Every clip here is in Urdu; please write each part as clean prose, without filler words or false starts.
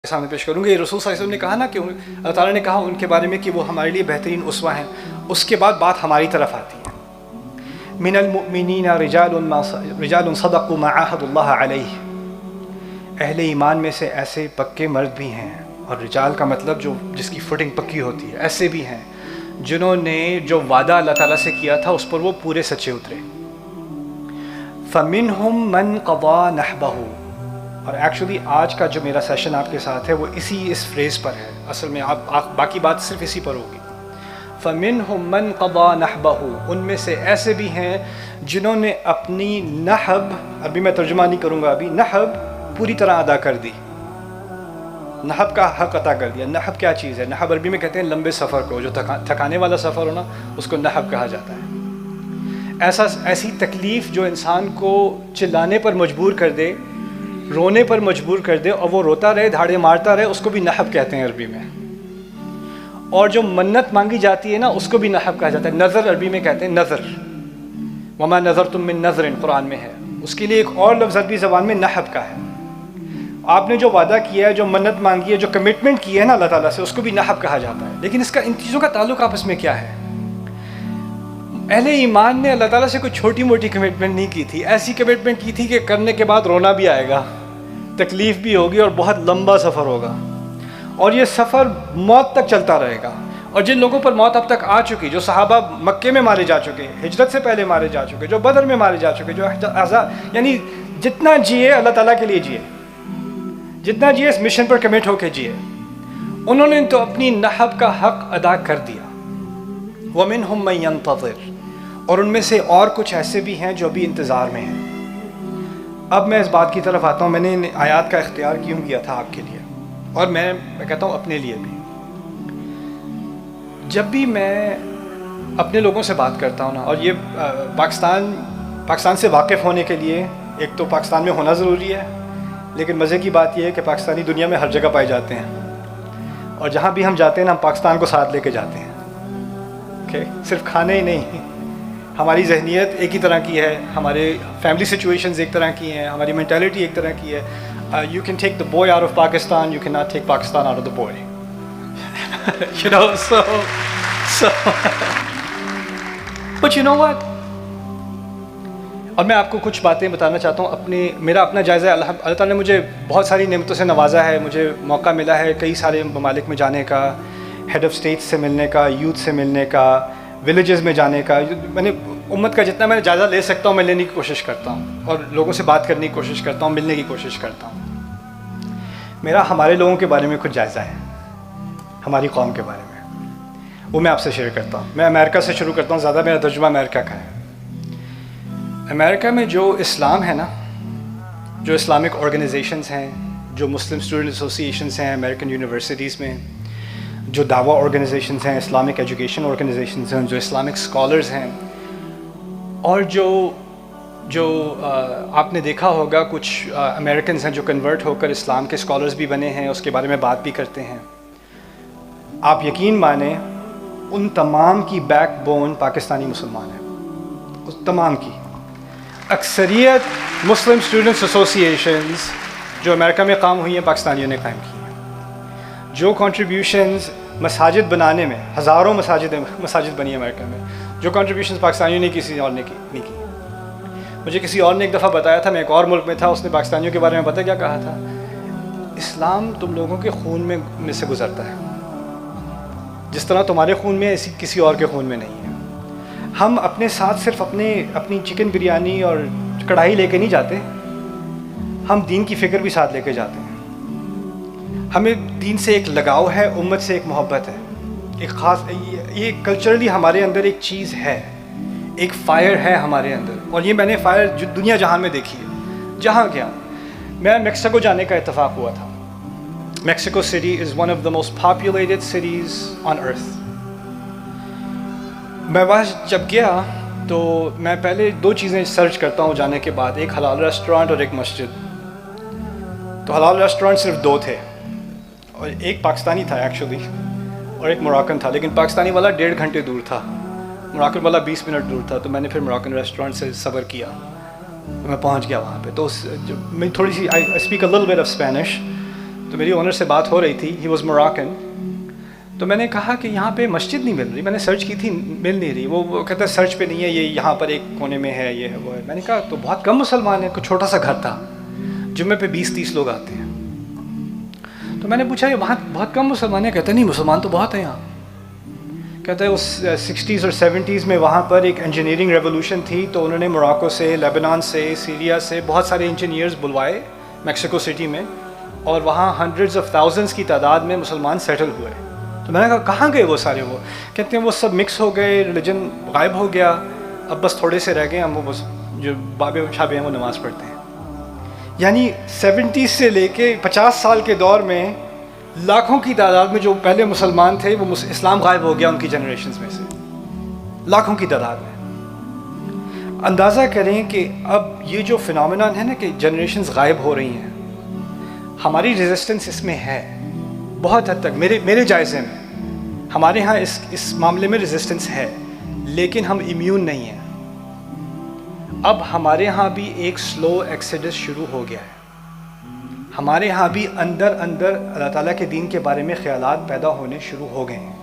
سامنے پیش کروں گا. یہ رسول صلی اللہ علیہ وسلم نے کہا نا کہ اللہ تعالیٰ نے کہا ان کے بارے میں کہ وہ ہمارے لیے بہترین اسوہ ہیں. اس کے بعد بات ہماری طرف آتی ہے. من المؤمنین رجال صدقوا ما عاهدوا اللہ علیہ. اہل ایمان میں سے ایسے پکے مرد بھی ہیں, اور رجال کا مطلب جو جس کی فوٹنگ پکی ہوتی ہے, ایسے بھی ہیں جنہوں نے جو وعدہ اللہ تعالیٰ سے کیا تھا اس پر وہ پورے سچے اترے. فَمِنْهُمْ مَنْ قَضَى نَحْبَهُ. اور ایکچولی آج کا جو میرا سیشن آپ کے ساتھ ہے وہ اس فریز پر ہے. اصل میں آپ باقی بات صرف اسی پر ہوگی. فَمِنْهُمْ مَنْ قَضَى نَحْبَهُ. ان میں سے ایسے بھی ہیں جنہوں نے اپنی نحب, ابھی میں ترجمہ نہیں کروں گا, ابھی نحب پوری طرح ادا کر دی. نحب کا حق عطا کر دیا. نحب کیا چیز ہے؟ نحب عربی میں کہتے ہیں لمبے سفر کو, جو تھکانے والا سفر ہو نا اس کو نحب کہا جاتا ہے. ایسی تکلیف جو انسان کو چلانے پر مجبور کر دے, رونے پر مجبور کر دے, اور وہ روتا رہے, دھاڑے مارتا رہے, اس کو بھی نحب کہتے ہیں عربی میں. اور جو منت مانگی جاتی ہے نا اس کو بھی نحب کہا جاتا ہے. نظر عربی میں کہتے ہیں نظر. وما نظرتم من نظر قرآن میں ہے. اس کے لیے ایک اور لفظ عربی زبان میں نحب کا ہے. آپ نے جو وعدہ کیا ہے, جو منت مانگی ہے, جو کمٹمنٹ کی ہے نا اللہ تعالیٰ سے, اس کو بھی نحب کہا جاتا ہے. لیکن اس کا ان چیزوں کا تعلق آپس میں کیا ہے؟ اہل ایمان نے اللہ تعالیٰ سے کوئی چھوٹی موٹی کمٹمنٹ نہیں کی تھی. ایسی کمٹمنٹ کی تھی کہ کرنے کے بعد رونا بھی آئے گا, تکلیف بھی ہوگی, اور بہت لمبا سفر ہوگا, اور یہ سفر موت تک چلتا رہے گا. اور جن لوگوں پر موت اب تک آ چکی, جو صحابہ مکے میں مارے جا چکے, ہجرت سے پہلے مارے جا چکے, جو بدر میں مارے جا چکے, جو یعنی جتنا جیے اللہ تعالیٰ کے لیے جیے, جتنا جیے اس مشن پر کمٹ ہو کے جیے, انہوں نے تو اپنی نحب کا حق ادا کر دیا. وَمِنْهُمْ مَنْ يَنْتَظِرُ. اور ان میں سے اور کچھ ایسے بھی ہیں جو ابھی انتظار میں ہیں. اب میں اس بات کی طرف آتا ہوں. میں نے ان آیات کا اختیار کیوں کیا تھا آپ کے لیے, اور میں کہتا ہوں اپنے لیے بھی. جب بھی میں اپنے لوگوں سے بات کرتا ہوں نا, اور یہ پاکستان سے واقف ہونے کے لیے ایک تو پاکستان میں ہونا ضروری ہے, لیکن مزے کی بات یہ ہے کہ پاکستانی دنیا میں ہر جگہ پائے جاتے ہیں, اور جہاں بھی ہم جاتے ہیں نا ہم پاکستان کو ساتھ لے کے جاتے ہیں. صرف کھانے ہی نہیں, ہماری ذہنیت ایک ہی طرح کی ہے, ہمارے فیملی سچویشنز ایک طرح کی ہیں, ہماری مینٹیلٹی ایک طرح کی ہے. You can take the boy out of Pakistan, you can not take Pakistan out of the boy. You know, so but you know what, اور میں آپ کو کچھ باتیں بتانا چاہتا ہوں. میرا اپنا جائزہ ہے. اللہ تعالیٰ نے مجھے بہت ساری نعمتوں سے نوازا ہے. مجھے موقع ملا ہے کئی سارے ممالک میں جانے کا, ہیڈ آف اسٹیٹ سے ملنے کا, یوتھ سے ملنے کا, ولیجز میں جانے کا. میں نے امت کا جتنا میں جائزہ لے سکتا ہوں میں لینے کی کوشش کرتا ہوں, اور لوگوں سے بات کرنے کی کوشش کرتا ہوں, ملنے کی کوشش کرتا ہوں. میرا ہمارے لوگوں کے بارے میں کچھ جائزہ ہے, ہماری قوم کے بارے میں, وہ میں آپ سے شیئر کرتا ہوں. میں امریکہ سے شروع کرتا ہوں, زیادہ میرا ترجمہ امریکہ کا ہے. امریکہ میں جو اسلام ہے نا, جو اسلامک آرگنائزیشنز ہیں, جو مسلم اسٹوڈنٹ ایسوسیشنز ہیں امریکن یونیورسٹیز میں, جو دعویٰ آرگنائزیشنز ہیں, اسلامک ایجوکیشن آرگنائزیشنز ہیں, جو اسلامک اسکالرز ہیں, اور جو آپ نے دیکھا ہوگا کچھ امریکنز ہیں جو کنورٹ ہو کر اسلام کے اسکالرز بھی بنے ہیں, اس کے بارے میں بات بھی کرتے ہیں. آپ یقین مانیں ان تمام کی بیک بون پاکستانی مسلمان ہیں, اس تمام کی. اکثریت مسلم اسٹوڈنٹس ایسوسیشنز جو امریکہ میں قائم ہوئی ہیں پاکستانیوں نے قائم کی ہیں. جو کنٹریبیوشنز مساجد بنانے میں, ہزاروں مساجد بنی امریکہ میں, جو کنٹریبیوشنز پاکستانیوں نے کسی اور نے نہیں کی. مجھے کسی اور نے ایک دفعہ بتایا تھا, میں ایک اور ملک میں تھا, اس نے پاکستانیوں کے بارے میں پتہ کیا کہا تھا؟ اسلام تم لوگوں کے خون میں سے گزرتا ہے, جس طرح تمہارے خون میں ایسی کسی اور کے خون میں نہیں ہے. ہم اپنے ساتھ صرف اپنی چکن بریانی اور کڑھائی لے کے نہیں جاتے, ہم دین کی فکر بھی ساتھ لے کے جاتے ہیں. ہمیں دین سے ایک لگاؤ ہے, امت سے ایک محبت ہے, ایک خاص, یہ کلچرلی ہمارے اندر ایک چیز ہے, ایک فائر ہے ہمارے اندر. اور یہ میں نے فائر دنیا جہان میں دیکھی ہے. جہاں گیا میں, میکسیکو جانے کا اتفاق ہوا تھا. Mexico City is one of the most populated cities on earth. میں وہاں جب گیا تو میں پہلے 2 چیزیں سرچ کرتا ہوں جانے کے بعد, ایک حلال ریسٹورانٹ اور ایک مسجد. تو حلال ریسٹورانٹ صرف 2 تھے, اور ایک پاکستانی تھا ایکچولی, اور ایک موراکن تھا. لیکن پاکستانی والا 1.5 گھنٹے دور تھا, موراکن والا 20 منٹ دور تھا. تو میں نے پھر موراکن ریسٹورانٹ سے صبر کیا, میں پہنچ گیا وہاں پہ. تو میں تھوڑی سی I speak a little bit of Spanish, تو میری اونر سے بات ہو رہی تھی, ہی واز موراکن. تو میں نے کہا کہ یہاں پہ مسجد نہیں مل رہی, میں نے سرچ کی تھی مل نہیں رہی. وہ کہتا ہے سرچ پہ نہیں ہے, یہ یہاں پر ایک کونے میں ہے, یہ ہے وہ ہے. میں نے کہا تو بہت کم مسلمان ہیں, کوئی چھوٹا سا گھر تھا, جمعے پہ 20-30 لوگ آتے ہیں. تو میں نے پوچھا یہ وہاں بہت کم مسلمان ہیں؟ کہتے ہیں نہیں مسلمان تو بہت ہیں یہاں. کہتا ہے اس 60s اور 70s میں وہاں پر ایک انجینئرنگ ریولوشن تھی, تو انہوں نے موراکو سے, لیبنان سے, سیریا سے بہت سارے انجینئرز بلوائے میکسیکو سٹی میں, اور وہاں ہنڈریڈز آف تھاؤزنڈس کی تعداد میں مسلمان سیٹل ہوئے. تو میں نے کہا کہاں گئے وہ سارے؟ وہ کہتے ہیں وہ سب مکس ہو گئے, ریلیجن غائب ہو گیا, اب بس تھوڑے سے رہ گئے, ہم وہ بس جو بابے چھابے ہیں وہ نماز پڑھتے ہیں. یعنی 70s سے لے کے 50 سال کے دور میں لاکھوں کی تعداد میں جو پہلے مسلمان تھے وہ اسلام غائب ہو گیا ان کی جنریشنز میں سے, لاکھوں کی تعداد میں. اندازہ کریں کہ اب یہ جو فنامنان ہے نا کہ جنریشنز غائب ہو رہی ہیں, ہماری ریزسٹنس اس میں ہے بہت حد تک. میرے جائزے میں ہمارے ہاں اس معاملے میں ریزسٹنس ہے, لیکن ہم امیون نہیں ہیں. اب ہمارے ہاں بھی ایک سلو ایکسیڈس شروع ہو گیا ہے. ہمارے ہاں بھی اندر اللہ تعالیٰ کے دین کے بارے میں خیالات پیدا ہونے شروع ہو گئے ہیں.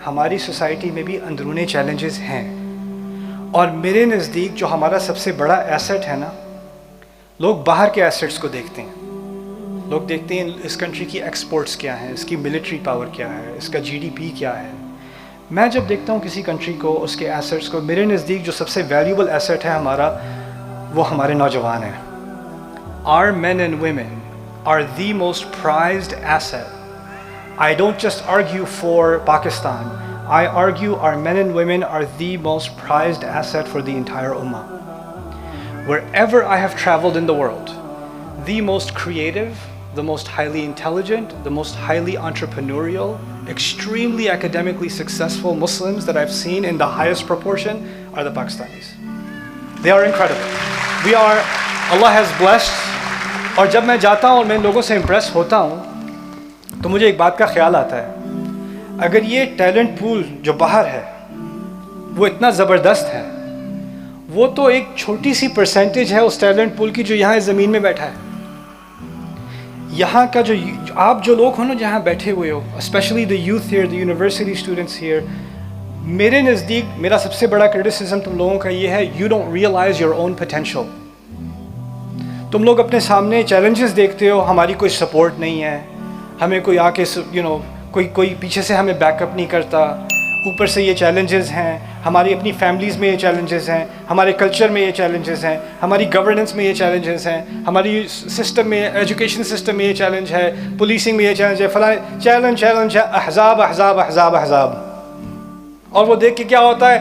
ہماری سوسائٹی میں بھی اندرونی چیلنجز ہیں, اور میرے نزدیک جو ہمارا سب سے بڑا ایسٹ ہے نا, لوگ باہر کے ایسٹس کو دیکھتے ہیں. لوگ دیکھتے ہیں اس کنٹری کی ایکسپورٹس کیا ہیں, اس کی ملٹری پاور کیا ہے, اس کا GDP کیا ہے. میں جب دیکھتا ہوں کسی کنٹری کو, اس کے ایسٹس کو, میرے نزدیک جو سب سے ویلیوبل ایسٹ ہے ہمارا, وہ ہمارے نوجوان ہیں. Our men and women are the most prized asset. I don't just argue for Pakistan. I argue our men and women are the most prized asset for the entire Ummah. Wherever I have traveled in the world, the most creative, the most highly intelligent, the most highly entrepreneurial, extremely academically successful Muslims that I've seen in the highest proportion are the Pakistanis. They are incredible. Allah has blessed. اور جب میں جاتا ہوں اور میں ان لوگوں سے امپریس ہوتا ہوں تو مجھے ایک بات کا خیال آتا ہے, اگر یہ ٹیلنٹ پول جو باہر ہے وہ اتنا زبردست ہے, وہ تو ایک چھوٹی سی پرسنٹیج ہے اس ٹیلنٹ پول کی جو یہاں اس زمین میں بیٹھا ہے. یہاں کا جو آپ جو لوگ ہو نا جہاں بیٹھے ہوئے ہو, especially the youth here, the university students here, میرے نزدیک میرا سب سے بڑا کرٹیسزم تم لوگوں کا یہ ہے, you don't realize your own potential. تم لوگ اپنے سامنے چیلنجز دیکھتے ہو, ہماری کوئی سپورٹ نہیں ہے, ہمیں کوئی آ کے کوئی پیچھے سے ہمیں بیک اپ نہیں کرتا, اوپر سے یہ چیلنجز ہیں, ہماری اپنی فیملیز میں یہ چیلنجز ہیں, ہمارے کلچر میں یہ چیلنجز ہیں, ہماری گورننس میں یہ چیلنجز ہیں, ہماری سسٹم میں, ایجوکیشن سسٹم میں یہ چیلنج ہے, پولیسنگ میں یہ چیلنج ہے, فلاں چیلنج ہے, احزاب احزاب احزاب احزاب. اور وہ دیکھ کے کیا ہوتا ہے,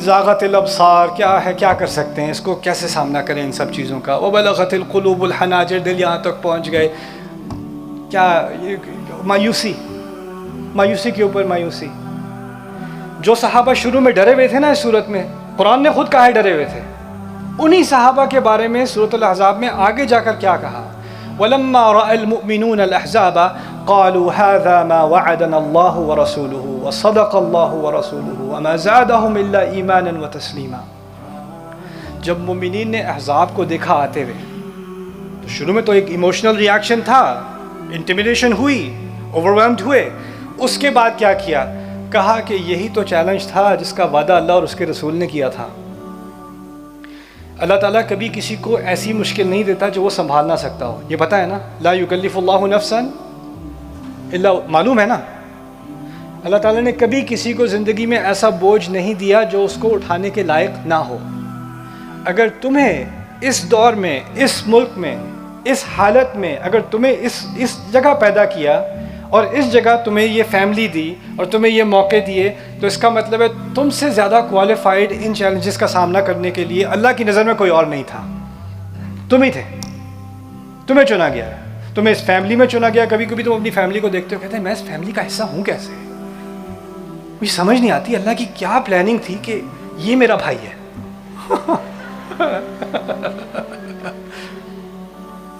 ذاغت الابصار, کیا ہے, کیا کر سکتے ہیں, اس کو کیسے سامنا کریں ان سب چیزوں کا. وبلغت القلوب الحناجر, دل یہاں تک پہنچ گئے. کیا مایوسی کے اوپر مایوسی. جو صحابہ شروع میں ڈرے ہوئے تھے نا اس صورت میں, قرآن نے خود کہا ہے ڈرے ہوئے تھے, انہی صحابہ کے بارے میں سورۃ الاحزاب میں آگے جا کر کیا کہا, وَلَمَّا رَأَى الْمُؤْمِنُونَ الْأَحْزَابَ قَالُوا هَذَا مَا وَعَدَنَا اللَّهُ وَرَسُولُهُ وَصَدَقَ اللَّهُ وَرَسُولُهُ وَمَا زَادَهُمْ إِلَّا إِيمَانًا وَتَسْلِيمًا. جب مومنین نے احزاب کو دیکھا آتے ہوئے تو شروع میں تو ایک ایموشنل ریاکشن تھا, انٹیمیڈیشن ہوئی, اوورویلمڈ ہوئے. اس کے بعد کیا کیا, کہا کہ یہی تو چیلنج تھا جس کا وعدہ اللہ اور اس کے رسول نے کیا تھا. اللہ تعالیٰ کبھی کسی کو ایسی مشکل نہیں دیتا جو وہ سنبھال نہ سکتا ہو. یہ پتہ ہے نا, لا یکلف اللہ نفسا الا, معلوم ہے نا, اللہ تعالیٰ نے کبھی کسی کو زندگی میں ایسا بوجھ نہیں دیا جو اس کو اٹھانے کے لائق نہ ہو. اگر تمہیں اس دور میں, اس ملک میں, اس حالت میں, اگر تمہیں اس جگہ پیدا کیا اور اس جگہ تمہیں یہ فیملی دی اور تمہیں یہ موقع دیے, تو اس کا مطلب ہے تم سے زیادہ کوالیفائڈ ان چیلنجز کا سامنا کرنے کے لیے اللہ کی نظر میں کوئی اور نہیں تھا. تم ہی تھے, تمہیں چنا گیا, تمہیں اس فیملی میں چنا گیا. کبھی کبھی تم اپنی فیملی کو دیکھتے ہو, کہتے ہیں میں اس فیملی کا حصہ ہوں کیسے. مجھے سمجھ نہیں آتی اللہ کی کیا پلاننگ تھی کہ یہ میرا بھائی ہے.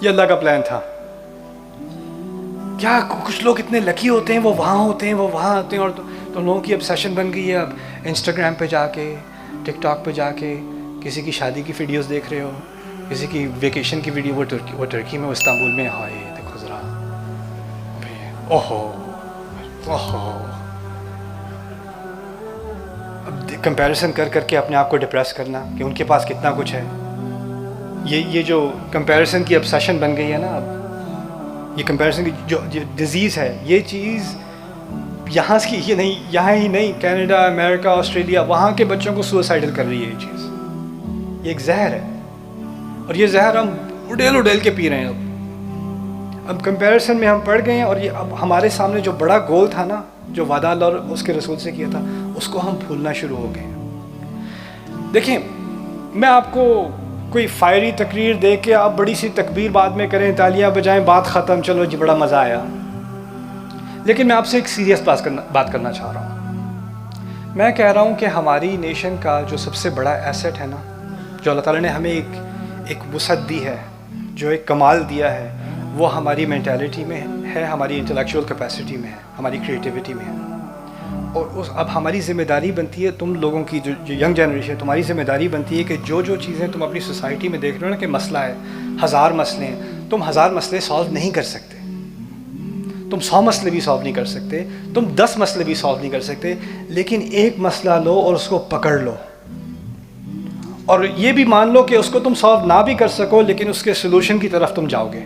یہ اللہ کا پلان تھا. کیا کچھ لوگ اتنے لکی ہوتے ہیں, وہ وہاں ہوتے ہیں, وہ وہاں ہوتے ہیں, اور تم لوگوں کی اب سیشن بن گئی ہے. اب انسٹاگرام پہ جا کے, ٹک ٹاک پہ جا کے کسی کی شادی کی ویڈیوز دیکھ رہے ہو, کسی کی ویکیشن کی ویڈیو, وہ ٹرکی میں, وہ استنبول میں, ہائے دیکھو ذرا اوہو اوہو، اب کمپیریزن کر کر کے اپنے آپ کو ڈپریس کرنا کہ ان کے پاس کتنا کچھ ہے، یہ جو کمپیریزن کی obsession بن گئی ہے نا، اب یہ کمپیریزن کی جو ڈیزیز ہے، یہ چیز یہاں کی یہ نہیں، یہاں ہی نہیں، کینیڈا، امریکہ، آسٹریلیا، وہاں کے بچوں کو سوسائڈل کر رہی ہے یہ چیز. یہ ایک زہر ہے، اور یہ زہر ہم اڈیل اڈیل کے پی رہے ہیں. اب کمپیریزن میں ہم پڑ گئے ہیں، اور یہ اب ہمارے سامنے جو بڑا گول تھا نا، جو وعدہ اللہ اور اس کے رسول سے کیا تھا، اس کو ہم بھولنا شروع ہو گئے ہیں. دیکھیں، میں آپ کو کوئی فائری تقریر دے کے آپ بڑی سی تکبیر بعد میں کریں، تالیاں بجائیں، بات ختم، چلو جی بڑا مزہ آیا. لیکن میں آپ سے ایک سیریس بات کرنا چاہ رہا ہوں. میں کہہ رہا ہوں کہ ہماری نیشن کا جو سب سے بڑا ایسٹ ہے نا، جو اللہ تعالیٰ نے ہمیں ایک وسعت دی ہے، جو ایک کمال دیا ہے، وہ ہماری مینٹیلٹی میں ہے، ہماری انٹلیکچوئل کیپیسٹی میں ہے، ہماری کریٹیوٹی میں ہے. اور اب ہماری ذمہ داری بنتی ہے، تم لوگوں کی جو ینگ جنریشن، تمہاری ذمہ داری بنتی ہے کہ جو چیزیں تم اپنی سوسائٹی میں دیکھ رہے ہو نا کہ مسئلہ ہے، 1000 مسئلے ہیں، تم 1000 مسئلے سالو نہیں کر سکتے، تم 100 مسئلے بھی سالو نہیں کر سکتے، تم 10 مسئلے بھی سالو نہیں کر سکتے، لیکن ایک مسئلہ لو اور اس کو پکڑ لو، اور یہ بھی مان لو کہ اس کو تم سالو نہ بھی کر سکو، لیکن اس کے سلوشن کی طرف تم جاؤ گے.